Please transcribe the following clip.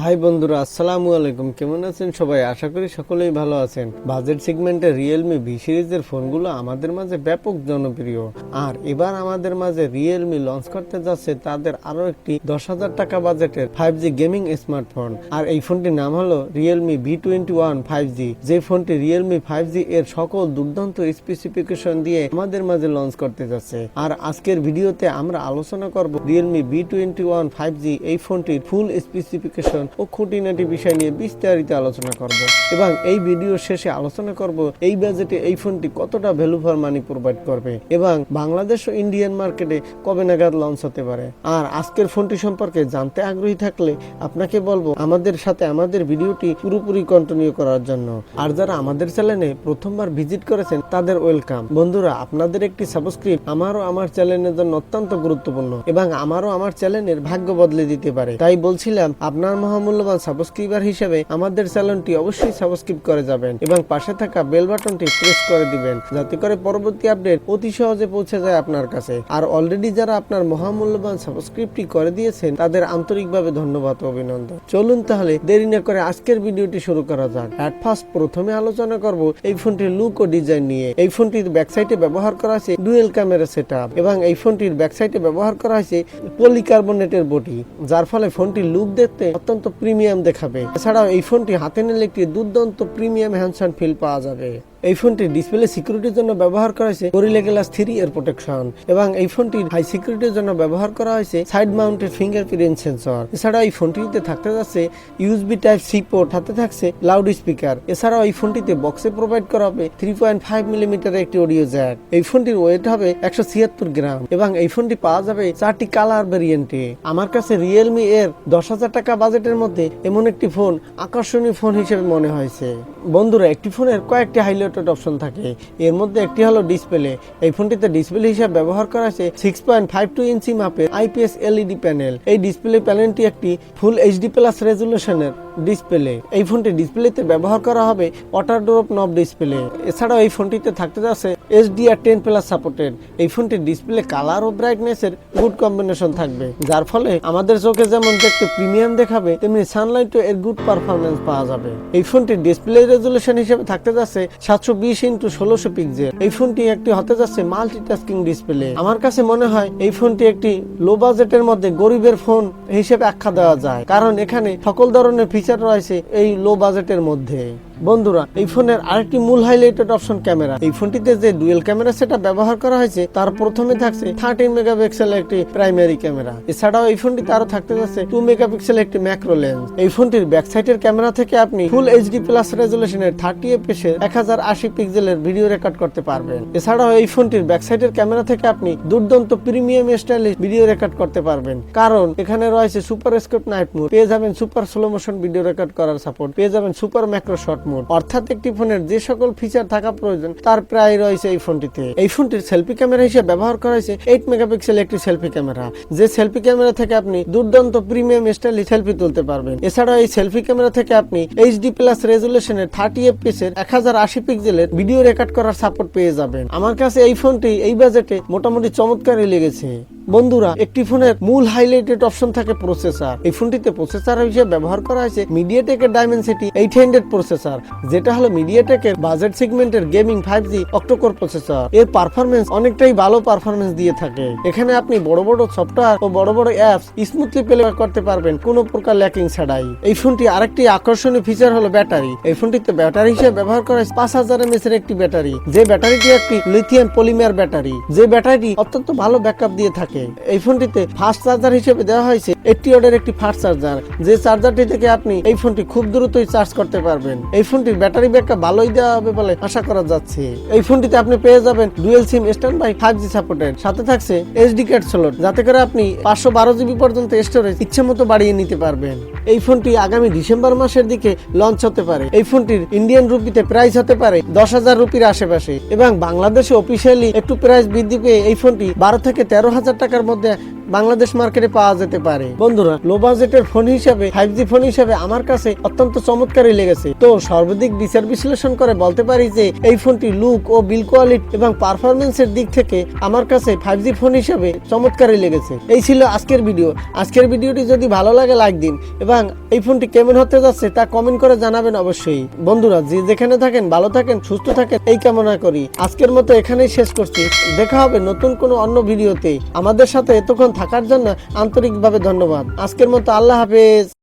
High বন্ধুরা, আসসালামু আলাইকুম। কেমন আছেন সবাই? আশা করি সকলেই ভালো আছেন। বাজেট সেগমেন্টের রিয়েলমি ভি সিরিজের ফোনগুলো আমাদের মাঝে ব্যাপক জনপ্রিয়। আর এবার আমাদের মাঝে রিয়েলমি লঞ্চ করতে যাচ্ছে তাদের আরো একটি 10,000 টাকা বাজেটের 5G গেমিং স্মার্টফোন। আর এই ফোনটির নাম হলো রিয়েলমি V21 5G। যে ফোনটি রিয়েলমি 5G এর সকল দুর্দান্ত স্পেসিফিকেশন দিয়ে আমাদের মাঝে লঞ্চ করতে যাচ্ছে। আর আজকের ভিডিওতে আমরা আলোচনা করব রিয়েলমি V21 5G এই ফোনটির ফুল স্পেসিফিকেশন ও খুঁটিনাটি বিষয় নিয়ে বিস্তারিত আলোচনা করব এবং এই ভিডিওর শেষে আলোচনা করব এই বাজেটে এই ফোনটি কতটা ভ্যালু ফর মানি প্রোভাইড করবে এবং বাংলাদেশ ও ইন্ডিয়ান মার্কেটে কবে নাগাদ লঞ্চ হতে পারে। আর আজকের ফোনটি সম্পর্কে জানতে আগ্রহী থাকলে আপনাকে বলবো আমাদের সাথে আমাদের ভিডিওটি পুরোপুরি কন্টিনিউ করার জন্য। আর যারা আমাদের চ্যানেলে প্রথমবার ভিজিট করেছেন তাদের ওয়েলকাম। বন্ধুরা, আপনাদের একটি সাবস্ক্রাইব আমারও আমার চ্যানেলের জন্য অত্যন্ত গুরুত্বপূর্ণ এবং আমারও আমার চ্যানেলের ভাগ্য বদলে দিতে পারে। তাই বলছিলাম আপনার মূল্যবান সাবস্ক্রাইবার হিসেবে আমাদের চ্যানেলটি অবশ্যই সাবস্ক্রাইব করে যাবেন এবং পাশে থাকা বেল বাটনটি প্রেস করে দিবেন যাতে করে পরবর্তী আপডেট অতি সহজে পৌঁছে যায় আপনার কাছে। আর অলরেডি যারা আপনার মহামূল্যবান সাবস্ক্রাইবটি করে দিয়েছেন তাদের আন্তরিকভাবে ধন্যবাদ ও অভিনন্দন। চলুন তাহলে দেরি না করে আজকের ভিডিওটি শুরু করা যাক। এট ফার্স্ট প্রথমে আলোচনা করব এই ফোনটির লুক ও ডিজাইন নিয়ে। এই ফোনটির ব্যাক সাইডে ব্যবহার করা হয়েছে ডুয়েল ক্যামেরা সেটআপ এবং এই ফোনটির ব্যাক সাইডে ব্যবহার করা হয়েছে পলিকার্বনেটের বডি, যার ফলে ফোনটির লুক দেখতে অত্যন্ত প্রিমিয়াম দেখাবে। এছাড়াও এই ফোনটি হাতে নিলে একটি দুর্দান্ত প্রিমিয়াম হ্যান্ডসান ফিল পাওয়া যাবে। এই ফোনটির ডিসপ্লে সিকিউরিটির জন্য ব্যবহার করা হয়েছে গরিলা গ্লাস 3 এর প্রোটেকশন এবং এই ফোনটির হাই সিকিউরিটির জন্য ব্যবহার করা হয়েছে সাইড মাউন্টেড ফিঙ্গারপ্রিন্ট সেন্সর। এছাড়াও এই ফোনটিতে থাকতে যাচ্ছে ইউএসবি টাইপ সি পোর্ট, হাতে থাকছে লাউড স্পিকার। এছাড়াও এই ফোনটিতে বক্সে প্রোভাইড করা হবে 3.5 মিলিমিটারের একটি অডিও জ্যাক। এই ফোনটির ওয়েট হবে 176 গ্রাম এবং এই ফোনটি পাওয়া যাবে 4টি কালার ভেরিয়েন্টে। আমার কাছে রিয়েলমি এর 10,000 টাকা বাজেটের মধ্যে এমন একটি ফোন আকর্ষণীয় ফোন হিসেবে মনে হয়েছে। বন্ধুরা, একটি ফোনের কয়েকটি হাইলাইটেড অপশন থাকে, এর মধ্যে একটি হলো ডিসপ্লে। এই ফোনটিতে ডিসপ্লে হিসেবে ব্যবহার করা হয়েছে 6.52 ইঞ্চি মাপের আইপিএস এলইডি প্যানেল। এই ডিসপ্লে প্যানেলটি একটি ফুল এইচডি প্লাস রেজুলেশনের ডিসপ্লে। এই ফোনটি ডিসপ্লেতে ব্যবহার করা হবে ওয়াটার ড্রপ নব ডিসপ্লে। এছাড়াও এই ফোনটিতে থাকতে যাচ্ছে HDR10+ সাপোর্টেড। এই ফোনটির ডিসপ্লে কালার ও ব্রাইটনেসের গুড কম্বিনেশন থাকবে, যার ফলে আমাদের চোখে যেমন দেখতে প্রিমিয়াম দেখাবে তেমনি সানলাইটও এর গুড পারফরমেন্স পাওয়া যাবে। এই ফোনটির ডিসপ্লে রেজুলেশন হিসেবে থাকতে যাচ্ছে 720x1600 পিক্সেল। এই ফোনটি একটি হতে যাচ্ছে মাল্টিটাস্কিং ডিসপ্লে। আমার কাছে মনে হয় এই ফোনটি একটি লো বাজেটের মধ্যে গরিবের ফোন হিসেবে আখ্যা দেওয়া যায়, কারণ এখানে সকল ধরনের ফিচার রয়েছে এই লো বাজেটের মধ্যে। বন্ধুরা, এই ফোনের আরেকটি মূল হাইলাইটেড অপশন ক্যামেরা। এই ফোনটিতে যে ডুয়েল ক্যামেরা সেটা ব্যবহার করা হয়েছে তার প্রথমে থাকছে 13 মেগাপিক্সেলের একটি প্রাইমারি ক্যামেরা। এছাড়াও এই ফোনটিতে আরো থাকতে যাচ্ছে 2 মেগাপিক্সেলের একটি ম্যাক্রো লেন্স। এই ফোনটির ব্যাক সাইডের ক্যামেরা থেকে আপনি ফুল এইচডি প্লাস রেজুলেশনের 30 fps এর 1080 পিক্সেলের ভিডিও রেকর্ড করতে পারবেন। এছাড়াও এই ফোনটির ব্যাক সাইডের ক্যামেরা থেকে আপনি দুর্দান্ত প্রিমিয়াম স্টাইলিশ ভিডিও রেকর্ড করতে পারবেন, কারণ এখানে রয়েছে সুপার স্কোপ নাইট মোড, পেয়ে যাবেন super slow motion video record করার সাপোর্ট, পেয়ে যাবেন সুপার ম্যাক্রো শর্ট মোড। অর্থাৎ একটি ফোনের যে সকল ফিচার থাকা প্রয়োজন তার প্রায় রয়েছে এই ফোনটিতে। এই ফোনটির সেলফি ক্যামেরা হিসেবে ব্যবহার করা হয়েছে 8 মেগাপিক্সেল একটি সেলফি ক্যামেরা, যে সেলফি ক্যামেরা থেকে আপনি দুর্দান্ত প্রিমিয়াম স্টাইলিশ সেলফি তুলতে পারবেন। এছাড়াও এই সেলফি ক্যামেরা থেকে আপনি এইচডি প্লাস রেজুলেশনের 30 fps এর 1080 পিক্সেলের ভিডিও রেকর্ড করার সাপোর্ট পেয়ে যাবেন। আমার কাছে এই ফোনটি এই বাজেটে মোটামুটি চমৎকারই লেগেছে। বন্ধুরা, একটি ফোনের মূল হাইলাইটেড অপশন থাকে প্রসেসর। এই ফোনটিতে প্রসেসর হিসেবে ব্যবহার করা হয়েছে মিডিয়াটেকের ডাইমেনসিটি 800 প্রসেসর, যেটা হলো মিডিয়াটেকের বাজেট সেগমেন্টের গেমিং 5G অক্টোকোর প্রসেসর। এর পারফরমেন্স অনেকটাই ভালো পারফরমেন্স দিয়ে থাকে। এখানে আপনি বড় বড় সফটওয়্যার ও বড় বড় অ্যাপস স্মুথলি প্লে করতে পারবেন কোনো প্রকার ল্যাকিং ছাড়াই। এই ফোনটি আরেকটি আকর্ষণীয় ফিচার হলো ব্যাটারি। এই ফোনটিতে ব্যাটারি হিসেবে ব্যবহার করা হয়েছে 5000 mAh এর একটি ব্যাটারি, যে ব্যাটারিটি একটি লিথিয়াম পলিমার ব্যাটারি, যে ব্যাটারিটি অত্যন্ত ভালো ব্যাকআপ দিয়ে থাকে। এই ফোনটিতে ফাস্ট চার্জার হিসেবে দেওয়া হয়েছে 80 ওয়াটের একটি ফাস্ট চার্জার, যে চার্জারটি থেকে আপনি এই ফোনটি খুব দ্রুতই চার্জ করতে পারবেন। এই ফোনটির ব্যাটারি ব্যাকআপ ভালোই দেওয়া হবে বলে আশা করা যাচ্ছে। এই ফোনটিতে আপনি পেয়ে যাবেন dual SIM standby 5G supported, সাথে থাকছে এসডি কার্ড স্লট, যাতে করে আপনি 512 জিবি পর্যন্ত স্টোরেজ ইচ্ছে মতো বাড়িয়ে নিতে পারবেন। এই ফোনটি আগামী ডিসেম্বর মাসের দিকে লঞ্চ হতে পারে। এই ফোনটির ইন্ডিয়ান রুপিতে প্রাইস হতে পারে 10,000 রুপির আশেপাশে এবং বাংলাদেশে অফিসিয়ালি একটু প্রাইস বৃদ্ধি পেয়ে এই ফোনটি 12 থেকে 13,000 টাকার মধ্যে বাংলাদেশ মার্কেটে পাওয়া যেতে পারে। বন্ধুরা, লো বাজেটের ফোন হিসাবে 5G ফোন হিসাবে আমার কাছে অত্যন্ত চমৎকারই লেগেছে। তো সর্বাধিক বিচার বিশ্লেষণ করে বলতে পারি যে এই ফোনটি লুক ও বিল কোয়ালিটি এবং পারফরমেন্সের দিক থেকে আমার কাছে 5G ফোন হিসাবে চমৎকারই লেগেছে। এই ছিল আজকের ভিডিও। আজকের ভিডিওটি যদি ভালো লাগে লাইক দিন এবং এই ফোনটি কেমন হতে যাচ্ছে তা কমেন্ট করে জানাবেন অবশ্যই। বন্ধুরা, যে যেখানে থাকেন ভালো থাকেন, সুস্থ থাকেন এই কামনা করি। আজকের মতো এখানেই শেষ করছি। দেখা হবে নতুন কোনো অন্য ভিডিওতে। আমাদের সাথে এতক্ষণ থাকার জন্য আন্তরিকভাবে ধন্যবাদ। আজকের মতো আল্লাহ হাফেজ।